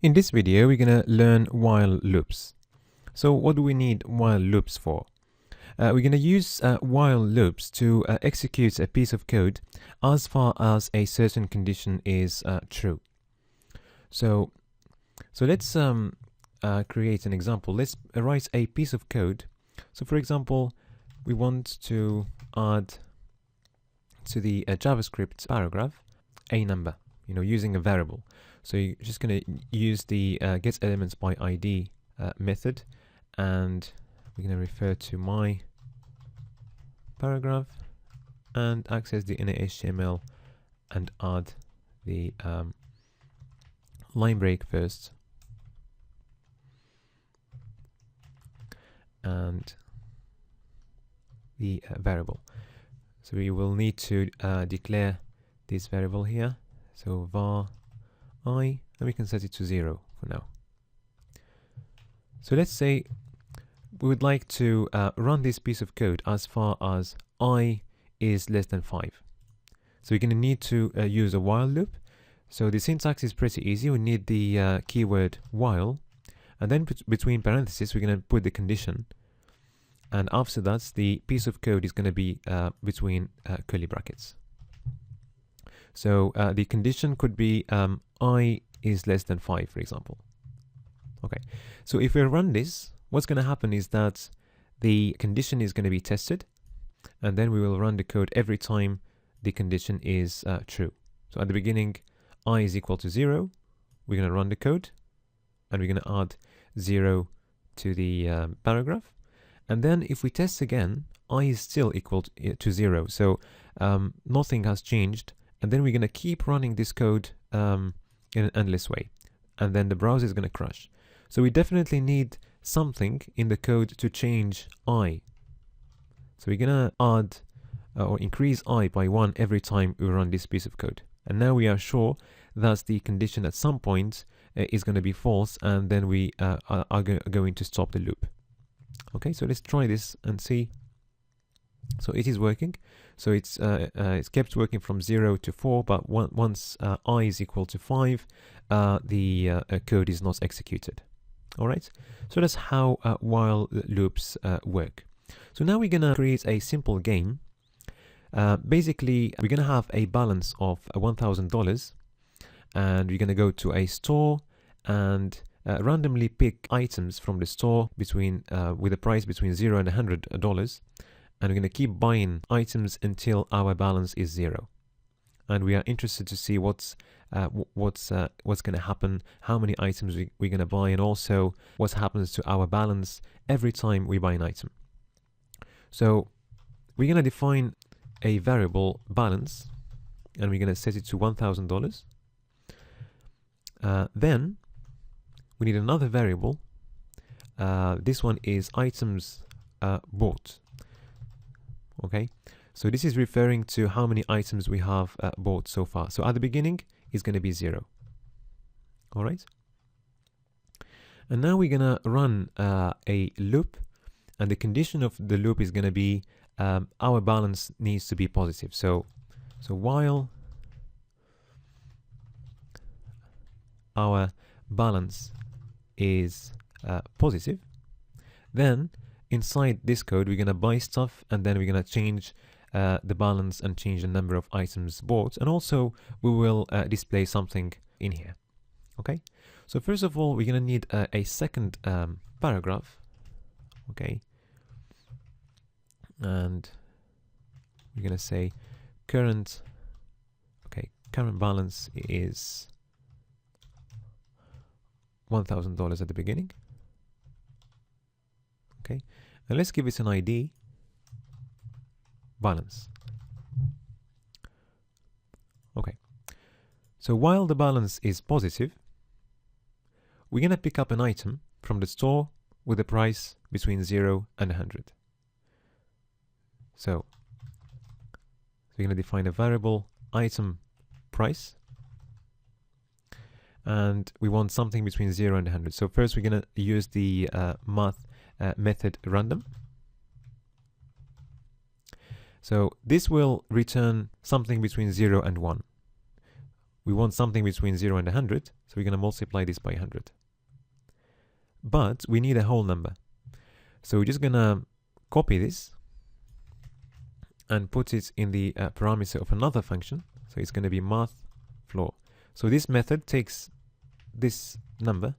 In this video, we're going to learn while loops. So what do we need while loops for? We're going to use while loops to execute a piece of code as far as a certain condition is true. So let's create an example. Let's write a piece of code. So for example, we want to add to the JavaScript paragraph a number, using a variable. So you're just going to use the getElementsById method, and we're going to refer to my paragraph and access the inner HTML and add the line break first and the variable. So we will need to declare this variable here. So var I, and we can set it to 0 for now. So let's say we would like to run this piece of code as far as I is less than 5. So we're going to need to use a while loop. So the syntax is pretty easy. We need the keyword while, and then between parentheses we're going to put the condition, and after that the piece of code is going to be between curly brackets. So the condition could be I is less than 5, for example. Okay, so if we run this, what's going to happen is that the condition is going to be tested, and then we will run the code every time the condition is true. So at the beginning, I is equal to 0, we're going to run the code, and we're going to add 0 to the paragraph. And then if we test again, I is still equal to 0, so nothing has changed. And then we're going to keep running this code in an endless way, and then the browser is going to crash. So we definitely need something in the code to change I. So we're going to add or increase I by 1 every time we run this piece of code. And now we are sure that the condition at some point is going to be false, and then we are going to stop the loop. Okay, so let's try this and see. So it is working. So it's kept working from 0 to 4, but once I is equal to 5, the code is not executed. All right. So that's how while loops work. So now we're gonna create a simple game. Basically, we're gonna have a balance of $1,000, and we're gonna go to a store and randomly pick items from the store between with a price between $0 and $100. And we're going to keep buying items until our balance is 0. And we are interested to see what's going to happen, how many items we're going to buy, and also what happens to our balance every time we buy an item. So we're going to define a variable balance, and we're going to set it to $1,000. Then we need another variable. This one is items bought. Okay, so this is referring to how many items we have bought so far. So at the beginning is going to be 0. All right, and now we're going to run a loop, and the condition of the loop is going to be our balance needs to be positive. So while our balance is positive, then inside this code, we're going to buy stuff, and then we're going to change the balance and change the number of items bought. And also, we will display something in here. Okay, so first of all, we're going to need a second paragraph. Okay, and we're going to say current balance is $1,000 at the beginning. Okay, and let's give it an ID, balance. Okay, so while the balance is positive, we're going to pick up an item from the store with a price between 0 and 100. So we're going to define a variable item price, and we want something between 0 and 100. So first we're going to use the math method random. So this will return something between 0 and 1. we want something between 0 and 100, so we're going to multiply this by 100. But we need a whole number. So we're just going to copy this and put it in the parameter of another function. So it's going to be math floor. So this method takes this number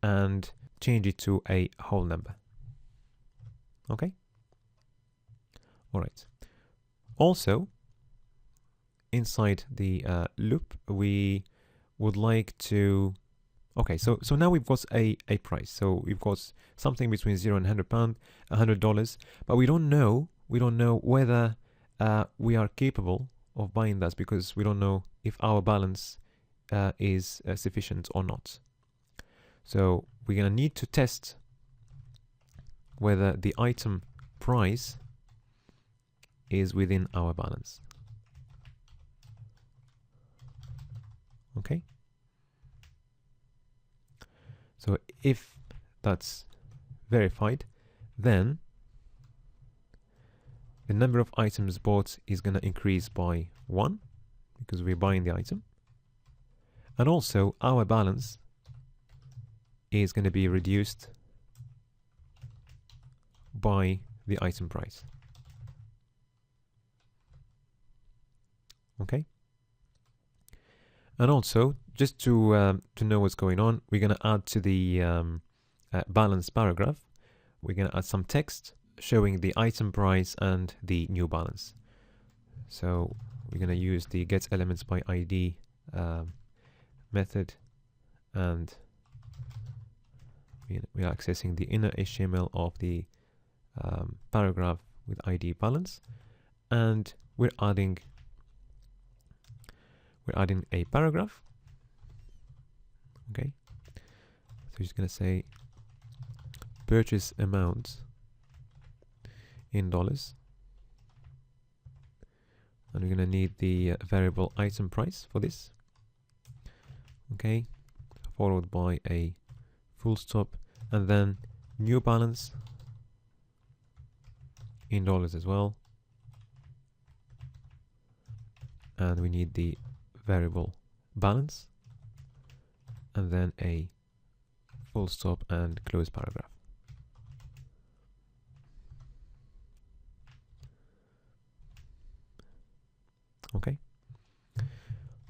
and change it to a whole number. Okay? All right. Also, inside the loop, we would like to... Okay, so now we've got a price. So we've got something between 0 and £100, $100, but we don't know whether we are capable of buying that, because we don't know if our balance is sufficient or not. So we're going to need to test whether the item price is within our balance. Okay? So if that's verified, then the number of items bought is going to increase by 1 because we're buying the item. And also our balance is going to be reduced by the item price. Okay? And also, just to know what's going on, we're going to add to the balance paragraph, we're going to add some text showing the item price and the new balance. So we're going to use the getElementsById method, and we're accessing the inner HTML of the paragraph with ID balance, and we're adding a paragraph. Okay, so we're just going to say purchase amount in dollars, and we're going to need the variable item price for this. Okay, followed by a full stop, and then new balance in dollars as well, and we need the variable balance, and then a full stop and close paragraph.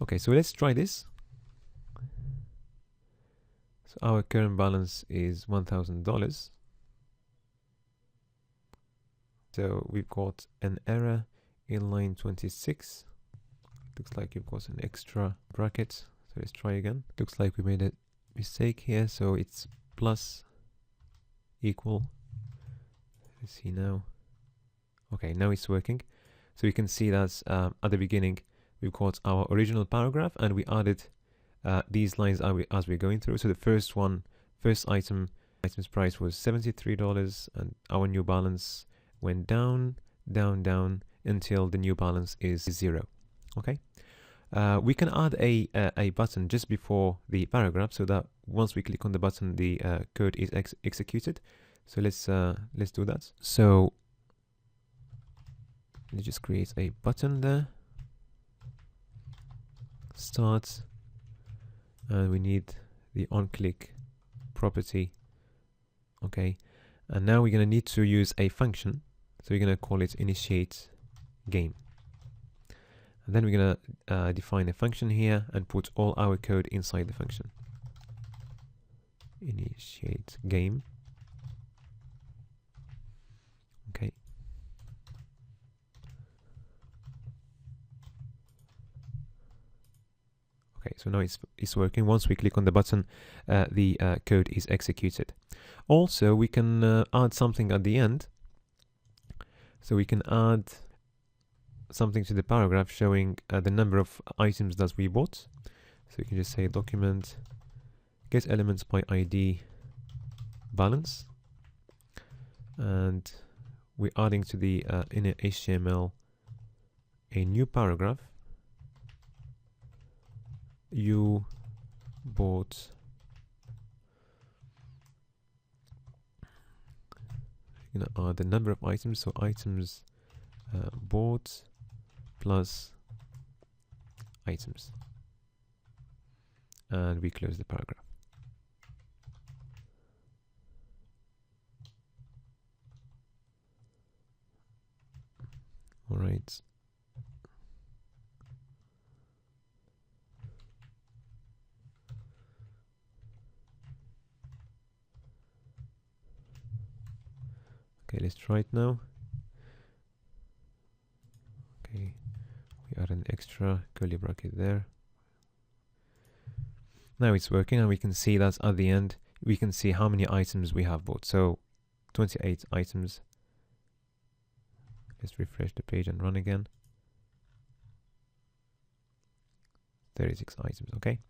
Okay, so let's try this. So our current balance is $1,000. So we've got an error in line 26. Looks like you've got an extra bracket. So let's try again. Looks like we made a mistake here. So it's plus equal. Let's see now. Okay, now it's working. So you can see that at the beginning we've got our original paragraph, and we added these lines as we're going through. So the first item's price was $73, and our new balance went down, down, down until the new balance is 0. Okay. We can add a button just before the paragraph, so that once we click on the button, the code is executed. So let's do that. So let's just create a button there. Start, and we need the onClick property. Okay, and now we're going to need to use a function. So we're going to call it initiate game. And then we're going to define a function here and put all our code inside the function. Initiate game. Okay. Okay, so now it's working. Once we click on the button, the code is executed. Also, we can add something at the end. So we can add something to the paragraph showing the number of items that we bought. So you can just say document getElementsById balance, and we're adding to the inner HTML a new paragraph. You bought the number of items, so items bought plus items. and we close the paragraph. All right. Okay, let's try it now. Okay, we add an extra curly bracket there. Now it's working, and we can see that at the end we can see how many items we have bought. So 28 items. Let's refresh the page and run again. 36 items. Okay,